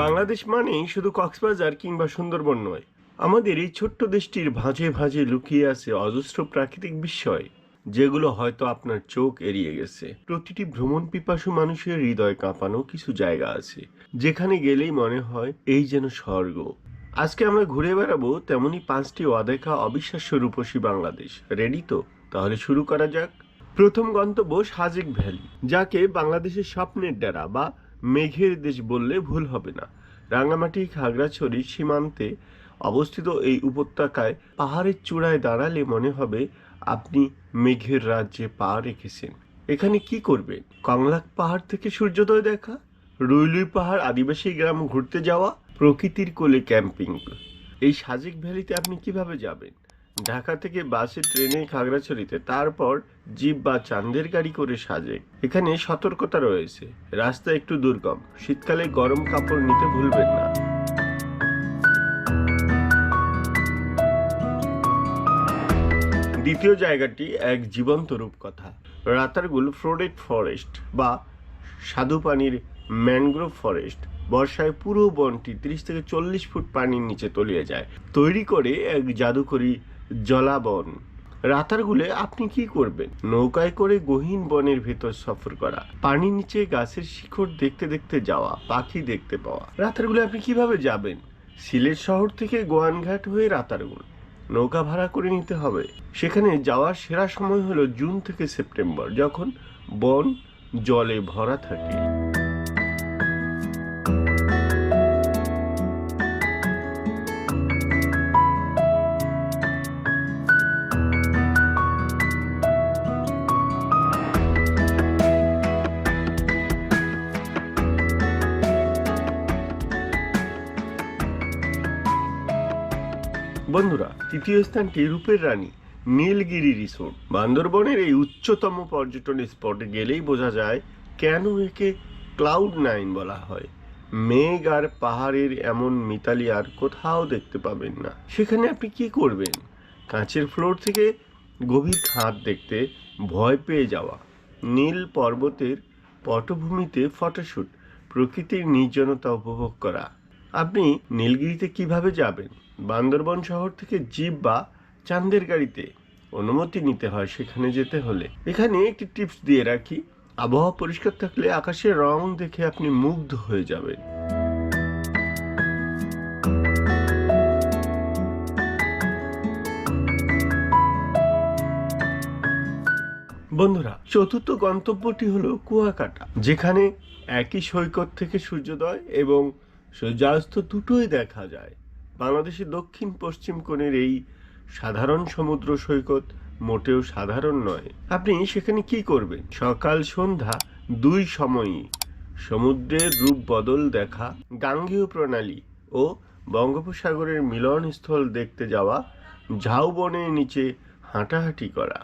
বাংলাদেশ মানেই শুধু কক্সবাজার কিংবা সুন্দরবন নয়, আমাদের এই ছোট্ট দেশটির ভাঁজে ভাঁজে লুকিয়ে আছে অজস্র প্রাকৃতিক বিস্ময়, যেগুলো হয়তো আপনার চোখ এড়িয়ে গেছে। প্রতিটি ভ্রমণ পিপাসু মানুষের হৃদয় কাঁপানো কিছু জায়গা আছে, যেখানে গেলেই মনে হয় এই যেন স্বর্গ। আজকে আমরা ঘুরে বেড়াবো তেমনই 5টি অদেখা অবিশ্বাস্য রূপসী বাংলাদেশ। রেডি তো? তাহলে শুরু করা যাক। প্রথম গন্তব্য সাজেক ভ্যালি, যাকে বাংলাদেশের স্বপ্নের ডেরা বা মেঘের দেশ বললে ভুল হবে না। রাঙামাটি খাগড়াছড়ি সীমান্তে অবস্থিত এই উপত্যকায় পাহাড়ের চূড়ায় দাঁড়ালে মনে হবে আপনি মেঘের রাজ্যে পা রেখেছেন। এখানে কি করবেন? কংলাক পাহাড় থেকে সূর্যোদয় দেখা, রুইলুই পাহাড় আদিবাসী গ্রাম ঘুরতে যাওয়া, প্রকৃতির কোলে ক্যাম্পিং। এই সাজেক ভ্যালিতে আপনি কিভাবে যাবেন? ঢাকা থেকে বাসে, ট্রেনে খাগড়াছড়িতে, তারপর জিপ বা চান্দের গাড়ি করে সাজেক। এখানে সতর্কতা রয়েছে, রাস্তা একটু দুর্গম, শীতকালে গরম কাপড় নিতে ভুলবেন না। দ্বিতীয় জায়গাটি এক জীবন্ত রূপকথা, রাতারগুল ফ্লোরেট ফরেস্ট বা স্বাদুপানির ম্যানগ্রোভ ফরেস্ট। বর্ষায় পুরো বনটি 30 থেকে 40 ফুট পানির নিচে তলিয়ে যায়, তৈরি করে এক জাদুকরী জলাবন। রাতারগুলে আপনি কি করবেন? নৌকায় করে গহীন বনের ভেতর সফর করা, পানির নিচে গাছের শিকড় দেখতে দেখতে যাওয়া, পাখি দেখতে পাওয়া। রাতারগুলে আপনি কিভাবে যাবেন? সিলেট শহর থেকে গোয়ানঘাট হয়ে রাতারগুল নৌকা ভাড়া করে নিতে হবে। সেখানে যাওয়ার সেরা সময় হলো জুন থেকে সেপ্টেম্বর, যখন বন জলে ভরা থাকে। বন্ধুরা, তৃতীয় স্থানটি রূপের রানী নীলগিরি রিসোর্ট। বান্দরবনের এই উচ্চতম পর্যটন স্পটে গেলেই বোঝা যায় কেন একে ক্লাউড 9 বলা হয়। মেঘ আর পাহাড়ের এমন মিতালি আর কোথাও দেখতে পাবেন না। সেখানে আপনি কি করবেন? কাঁচের ফ্লোর থেকে গভীর খাদ দেখতে ভয় পেয়ে যাওয়া, নীল পর্বতের পটভূমিতে ফটোশ্যুট, প্রকৃতির নির্জনতা উপভোগ করা। আপনি নীলগিরিতে কিভাবে যাবেন? বান্দরবন শহর থেকে জিপ বা চান্দের গাড়িতে অনুমতি নিতে হয় সেখানে যেতে হলে। এখানে একটি টিপস দিয়ে রাখি, আবহাওয়া পরিষ্কার থাকলে আকাশের রং দেখে আপনি মুগ্ধ হয়ে যাবেন। বন্ধুরা, চতুর্থ গন্তব্যটি হলো কুয়াকাটা, যেখানে একই সৈকত থেকে সূর্যোদয় এবং সূর্যাস্ত দুটোই দেখা যায়। বাংলাদেশের দক্ষিণ পশ্চিম কোণের এই সাধারণ সমুদ্র সৈকত মোটেও সাধারণ নয়। আপনি সেখানে কি করবেন? সকাল সন্ধ্যা দুই সময়ই সমুদ্রের রূপ বদল দেখা, গাঙ্গেয় প্রণালী ও বঙ্গোপসাগরের মিলনস্থল দেখতে যাওয়া, ঝাউবনের নিচে হাঁটাহাঁটি করা।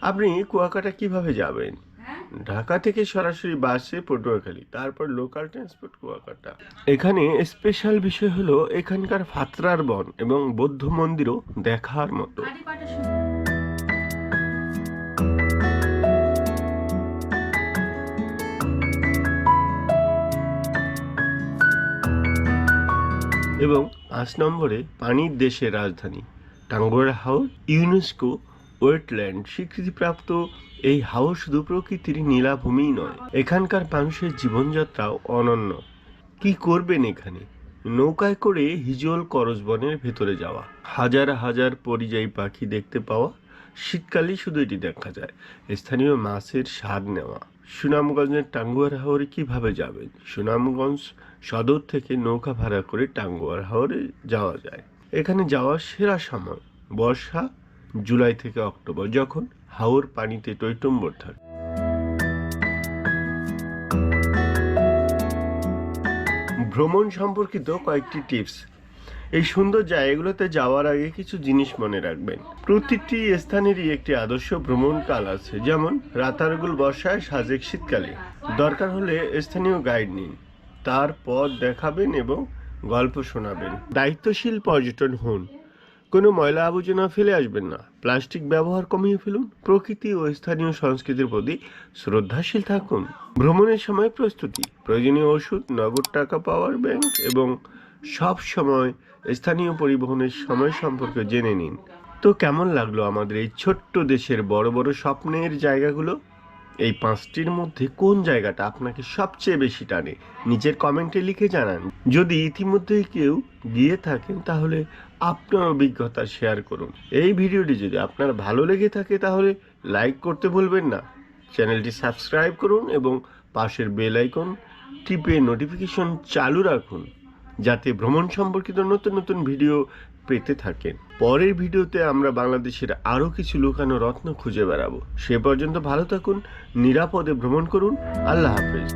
আপনি কুয়াকাটা কিভাবে যাবেন? ঢাকা থেকে সরাসরি বাসে পটুয়াখালী, তারপর লোকাল ট্রান্সপোর্ট কুয়াকাটা। এখানে স্পেশাল বিষয় হলো এখানকার ফাতরার বন এবং বৌদ্ধ মন্দিরও দেখার মতো। এবং 5 নম্বরে পানির দেশের রাজধানী টাঙ্গুয়ার হাওর। ইউনেস্কো ওয়েটল্যান্ড স্বীকৃতিপ্রাপ্ত এই হাওর শুধু প্রকৃতির নীলাভূমিই নয়, এখানকার মানুষের জীবনযাত্রাও অনন্য। কি করবেন এখানে? নৌকায় করে হিজল করজবনের ভেতরে যাওয়া, হাজার হাজার পরিযায়ী পাখি দেখতে পাওয়া, শীতকালেই শুধু এটি দেখা যায়, স্থানীয় মাছের স্বাদ নেওয়া। সুনামগঞ্জের টাঙ্গুয়ার হাওরে কিভাবে যাবেন? সুনামগঞ্জ সদর থেকে নৌকা ভাড়া করে টাঙ্গুয়ার হাওরে যাওয়া যায়। এখানে যাওয়ার সেরা সময় বর্ষা, জুলাই থেকে অক্টোবর, যখন হাওর পানিতে টইটম্বর থাকে। ভ্রমণ সম্পর্কিত কয়েকটি টিপস। এই সুন্দর জায়গাগুলোতে যাওয়ার আগে কিছু জিনিস মনে রাখবেন। প্রতিটি স্থানেরই একটি আদর্শ ভ্রমণকাল আছে, যেমন রাতারগুল বর্ষায়, সাজেক শীতকালে। দরকার হলে স্থানীয় গাইড নিন, তার পথ দেখাবেন এবং গল্প শোনাবেন। দায়িত্বশীল পর্যটন হন, কোনো ময়লা আবর্জনা ফেলে আসবেন না, প্লাস্টিক ব্যবহার কমিয়ে ফেলুন, প্রকৃতি ও স্থানীয় সংস্কৃতির প্রতি শ্রদ্ধাশীল থাকুন। ভ্রমণের সময় প্রস্তুতি, প্রয়োজনীয় ওষুধ, নগদ টাকা, পাওয়ার ব্যাংক এবং সব সময় স্থানীয় পরিবহনের সময় সম্পর্কে জেনে নিন। তো কেমন লাগলো আমাদের এই ছোট্ট দেশের বড় বড় স্বপ্নের জায়গাগুলো? এই 5টির মধ্যে কোন জায়গাটা আপনাকে সবচেয়ে বেশি টানে নিচের কমেন্টে লিখে জানান। যদি ইতিমধ্যেই কেউ গিয়ে থাকেন তাহলে আপনার অভিজ্ঞতা শেয়ার করুন। এই ভিডিওটি যদি আপনার ভালো লেগে থাকে তাহলে লাইক করতে ভুলবেন না, চ্যানেলটি সাবস্ক্রাইব করুন এবং পাশের বেল আইকন টিপে নোটিফিকেশন চালু রাখুন যাতে ভ্রমণ সম্পর্কিত নতুন নতুন ভিডিও পেতে থাকেন। পরের ভিডিওতে আমরা বাংলাদেশের আরও কিছু লুকানো রত্ন খুঁজে বেড়াবো। সে পর্যন্ত ভালো থাকুন, নিরাপদে ভ্রমণ করুন। আল্লাহ হাফেজ।